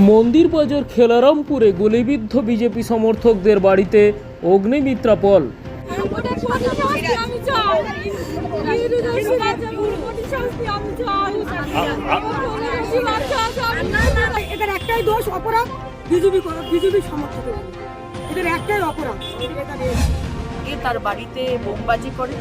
মন্দিরবাজার খেলারামপুরে গুলিবিদ্ধ বিজেপি সমর্থকদের বাড়িতে অগ্নিমিত্রাপল। এদের একটাই দোষ, অপরাধ বিজেপি সমর্থক, এদের একটাই অপরাধ। তার বাড়িতে বোমবাজি করে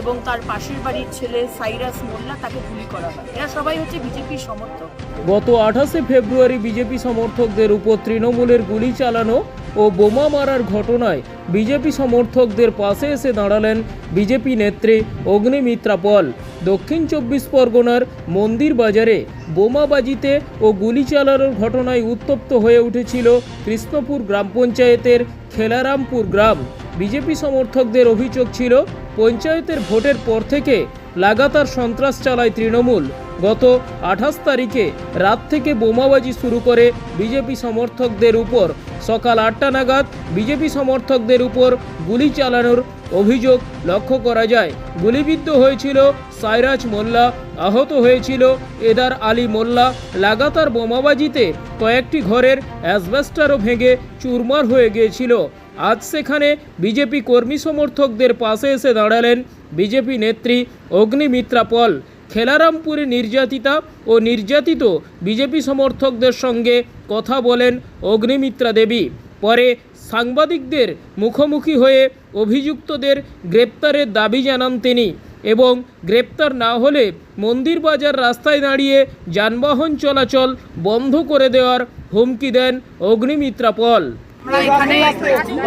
এবং তার পাশের বাড়ির ছেলে সাইরাস মোল্লা তাকে গুলি করা হয়। এরা সবাই হচ্ছে বিজেপির সমর্থক। গত 28শে ফেব্রুয়ারি বিজেপি সমর্থকদের উপর তৃণমূলের গুলি চালানো ও বোমা মারার ঘটনায় বিজেপি সমর্থকদের পাশে এসে দাঁড়ালেন বিজেপি নেত্রী অগ্নিমিত্রাপল। দক্ষিণ 24 পরগনার মন্দির বাজারে বোমাবাজিতে ও গুলি চালানোর ঘটনায় উত্তপ্ত হয়ে উঠেছিল কৃষ্ণপুর গ্রাম পঞ্চায়েতের খেলারামপুর গ্রাম। বিজেপি সমর্থকদের অভিযোগ ছিল, পঞ্চায়েতের ভোটের পর থেকে লাগাতার সন্ত্রাস চালায় তৃণমূল। গত 28 তারিখে রাত থেকে বোমাবাজি শুরু করে বিজেপি সমর্থকদের উপর। সকাল 8টা নাগাদ বিজেপি সমর্থকদের উপর গুলি চালানোর অভিযোগ লক্ষ্য করা যায়। গুলিবিদ্ধ হয়েছিল সাইরাজ মোল্লা, আহত হয়েছিল এদার আলী মোল্লা। লাগাতার বোমাবাজিতে কয়েকটি ঘরের অ্যাসবেস্টারও ভেঙে চুরমার হয়ে গিয়েছিল। আজ সেখানে বিজেপি কর্মী সমর্থকদের পাশে এসে দাঁড়ালেন বিজেপি নেত্রী অগ্নিমিত্রাপল। খেলারামপুরে নির্যাতিতা ও নির্যাতিত বিজেপি সমর্থকদের সঙ্গে কথা বলেন অগ্নিমিত্রা দেবী। পরে সাংবাদিকদের মুখোমুখি হয়ে অভিযুক্তদের গ্রেপ্তারের দাবি জানান তিনি এবং গ্রেপ্তার না হলে মন্দিরবাজার রাস্তায় দাঁড়িয়ে যানবাহন চলাচল বন্ধ করে দেওয়ার হুমকি দেন অগ্নিমিত্রাপল। আমরা এখানে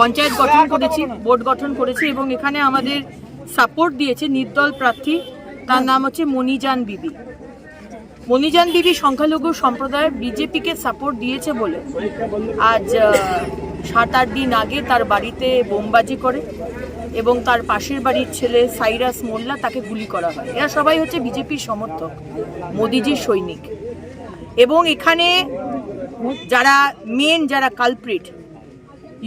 পঞ্চায়েত গঠন করেছি, বোর্ড গঠন করেছি এবং এখানে আমাদের সাপোর্ট দিয়েছে নির্দল প্রার্থী, তার নাম হচ্ছে মনিজান বিবি। মনিজান বিবি সংখ্যালঘু সম্প্রদায়ের বিজেপিকে সাপোর্ট দিয়েছে বলে আজ 7-8 দিন আগে তার বাড়িতে বোমবাজি করে এবং তার পাশের বাড়ির ছেলে সাইরাস মোল্লা তাকে গুলি করা হয়। এরা সবাই হচ্ছে বিজেপির সমর্থক, মোদিজির সৈনিক। এবং এখানে যারা যারা কালপ্রিট,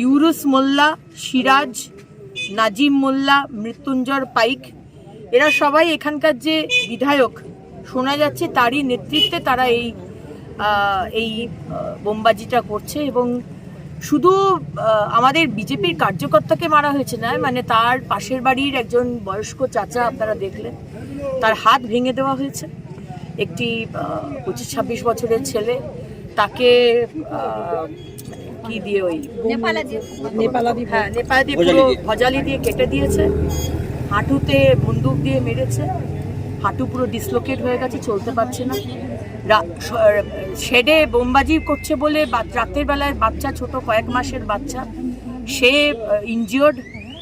ইউরুস মোল্লা, সিরাজ, নাজিম মোল্লা, মৃত্যুঞ্জয় পাইক, এরা সবাই এখানকার যে বিধায়ক শোনা যাচ্ছে তারই নেতৃত্বে তারা এই বোমবাজিটা করছে। এবং শুধু আমাদের বিজেপির কার্যকর্তাকে মারা হয়েছে না, মানে তার পাশের বাড়ির একজন বয়স্ক চাচা, আপনারা দেখলেন, তার হাত ভেঙে দেওয়া হয়েছে। একটি 25-26 বছরের ছেলে, তাকে কি দিয়ে ওই নেপালাদি পুরো ভজালি দিয়ে কেটে দিয়েছে, হাঁটুতে বন্দুক দিয়ে মেরেছে, হাঁটু পুরো ডিসলোকেট হয়ে গেছে, চলতে পারছে না। শেডে বোমবাজি করছে বলে রাতের বেলায় বাচ্চা, ছোট কয়েক মাসের বাচ্চা, সে ইনজিওর্ড,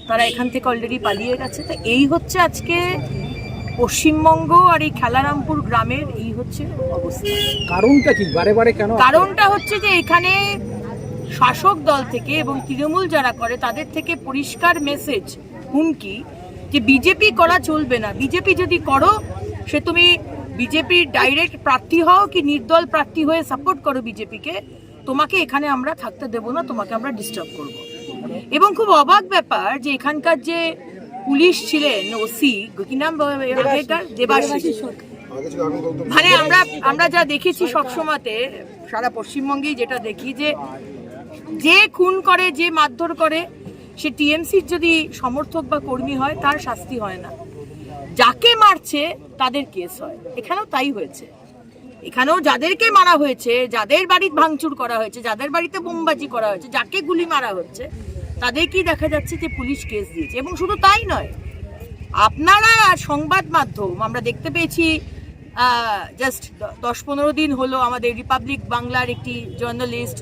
তারা এখান থেকে অলরেডি পালিয়ে গেছে। তো এই হচ্ছে আজকে পশ্চিমবঙ্গ আর এই খেলারামপুর গ্রামের এই হচ্ছে অবস্থা। কারণটা কি? বারে বারে কেন? কারণটা হচ্ছে যে এখানে শাসক দল থেকে এবং তৃণমূল যারা করে তাদের থেকে পরিষ্কার মেসেজ, হুমকি, যে বিজেপি করা চলবে না। বিজেপি যদি করো, সে তুমি বিজেপির ডাইরেক্ট প্রার্থী হও কি নির্দল প্রার্থী হয়ে সাপোর্ট করো বিজেপিকে, তোমাকে এখানে আমরা থাকতে দেব না, তোমাকে আমরা ডিস্টার্ব করব। এবং খুব অবাক ব্যাপার যে এখানকার যে পুলিশ ছিলেন, ওসি, কি নাম, দেবাশিস, মানে আমরা যা দেখেছি সবসময়তে সারা পশ্চিমবঙ্গেই যেটা দেখি, যে খুন করে, যে মারধর করে, সে টিএমসির যদি সমর্থক বা কর্মী হয় তার শাস্তি হয় না, যাকে মারছে তাদের কেস হয়। এখানেও তাই হয়েছে। এখানেও যাদেরকে মারা হয়েছে, যাদের বাড়ি ভাঙচুর করা হয়েছে, যাদের বাড়িতে বোমবাজি করা হয়েছে, যাকে গুলি মারা হচ্ছে, তাদেরকেই দেখা যাচ্ছে যে পুলিশ কেস দিয়েছে। এবং শুধু তাই নয়, আপনারা সংবাদ মাধ্যম, আমরা দেখতে পেয়েছি জাস্ট 10-15 দিন হলো আমাদের রিপাবলিক বাংলার একটি জার্নালিস্ট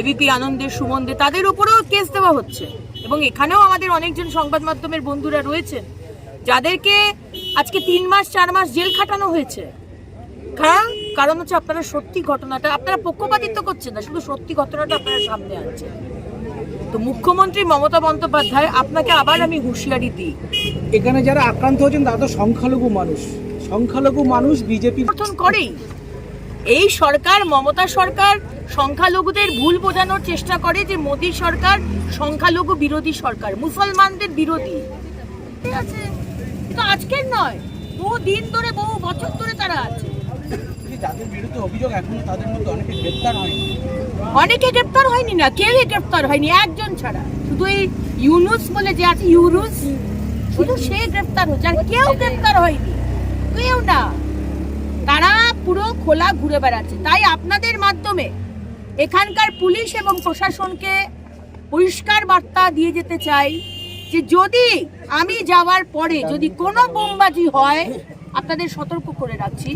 এবিপি আনন্দের সুমন দে, তাদের উপরেও কেস দেওয়া হচ্ছে। এবং এখানেও আমাদের অনেকজন সংবাদ মাধ্যমের বন্ধুরা রয়েছেন যাদেরকে আজকে 3 মাস 4 মাস জেল খাটানো হয়েছে। কারণ হচ্ছে আপনারা সত্যি ঘটনাটা, আপনারা পক্ষপাতিত্ব করছেন না, শুধু সত্যি ঘটনাটা আপনারা সামনে আনছেন। তো মুখ্যমন্ত্রী মমতা বন্দ্যোপাধ্যায়, আপনাকে আবার আমি হুঁশিয়ারি দিই, এখানে যারা আক্রান্ত হয়েছেন তারা তো সংখ্যালঘু মানুষ বিজেপি সমর্থন করেই। এই সরকার, মমতা সরকার, সংখ্যালঘুদের ভুল বোঝানোর চেষ্টা করে যে মোদী সরকার সংখ্যালঘু বিরোধী সরকার, মুসলমানদের বিরোধী। ঠিক আছে, কিন্তু আজকের নয়, বহু দিন ধরে, বহু বছর ধরে তারা আছে। যে যাদের বিরুদ্ধে অভিযোগ এখনো তাদের মধ্যে অনেকে গ্রেপ্তার হয়নি। অনেকে গ্রেপ্তার হয়নি না, কেউই গ্রেপ্তার হয়নি, একজন ছাড়া। শুধু এই ইউনুস বলে যে আছে, ইউনুস শুধু সে গ্রেপ্তার হচ্ছে, আর কেউ গ্রেপ্তার হয়নি, কেউ না। তারা পুরো খোলা ঘুরে বেড়াচ্ছে। তাই আপনাদের মাধ্যমে এখানকার পুলিশ এবং প্রশাসনকে পরিষ্কার বার্তা দিয়ে যেতে চাই যে যদি আমি যাওয়ার পরে যদি কোনো বোমবাজি হয়, আপনাদের সতর্ক করে রাখছি।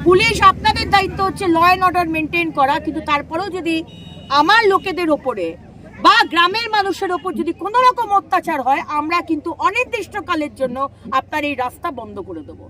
পুলিশ আপনাদের দায়িত্ব হচ্ছে ল অ্যান্ড অর্ডার মেনটেন করা, কিন্তু তারপরেও যদি আমার লোকেদের ওপরে বা গ্রামের মানুষের ওপর যদি কোনো রকম অত্যাচার হয়, আমরা কিন্তু অনির্দিষ্টকালের জন্য আপনার এই রাস্তা বন্ধ করে দেবো।